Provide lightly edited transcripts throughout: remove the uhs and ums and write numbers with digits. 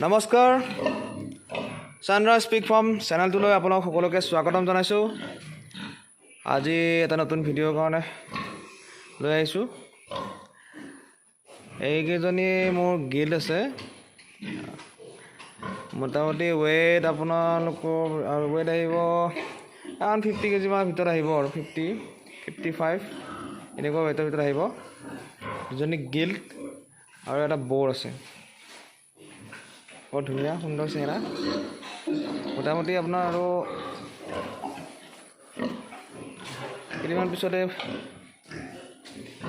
নমস্কাৰ সানৰাইজ পিক ফাৰ্ম চেনেলটোলৈ আপোনাক সকলোকে স্বাগতম জনাইছোঁ। আজি এটা নতুন ভিডিঅ'ৰ কাৰণে লৈ আহিছোঁ। এইকেইজনী মোৰ গিল্ড আছে। মোটামুটি ৱেইট আপোনালোকৰ আৰু ৱেইট আহিব এৰাউণ্ড 50 কেজিমান ভিতৰত আহিব আৰু 55 এনেকুৱা ৱেইটৰ ভিতৰত আহিব। দুজনী গিল্ড আৰু এটা বৰ আছে। বৰ ধুনীয়া সুন্দৰ চেহেৰা। মোটামুটি আপোনাৰ আৰু কেইদিনমান পিছতে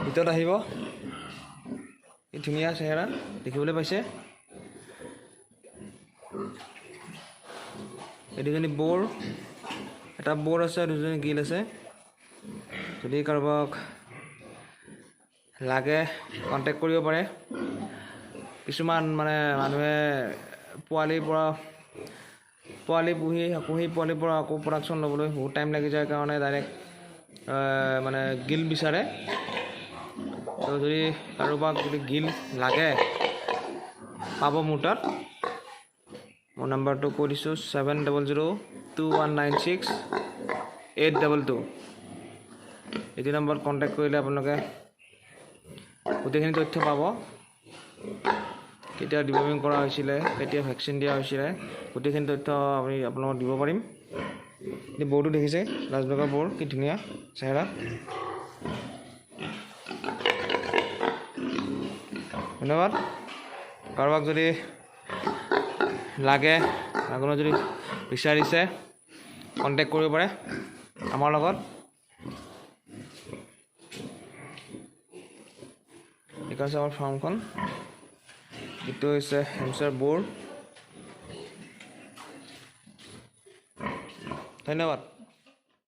ভিতৰত আহিব। এই ধুনীয়া চেহেৰা দেখিবলৈ পাইছে। এই দুজনী বৰ, এটা বৰ আছে আৰু দুজনী গিল আছে। যদি কাৰোবাক লাগে কণ্টেক্ট কৰিব পাৰে। কিছুমান মানুহে পোৱালিৰ পৰা আকৌ প্ৰডাকশ্যন ল'বলৈ বহুত টাইম লাগি যায় কাৰণে ডাইৰেক্ট গিল বিচাৰে। তো যদি কাৰোবাক যদি গিল লাগে পাব মোৰ তাত। মোৰ নাম্বাৰটো কৈ দিছোঁ 7002196822। এইটো নাম্বাৰত কণ্টেক্ট কৰিলে আপোনালোকে গোটেইখিনি তথ্য পাব। কেতিয়া ডিৱৰ্মিং কৰা হৈছিলে, কেতিয়া ভেকচিন দিয়া হৈছিলে, গোটেইখিনি তথ্য আমি আপোনালোকক দিব পাৰিম। এই বৰটো দেখিছে, ৰাজবেগৰ বৰ, কি ধুনীয়া চেহেৰা। ধন্যবাদ। কাৰোবাক যদি লাগে, আপোনাৰ যদি বিচাৰিছে কণ্টেক্ট কৰিব পাৰে আমাৰ লগত। এইটো হৈছে আমাৰ ফাৰ্মখন। এইটো হৈছে হেমচাৰ বৰ। ধন্যবাদ।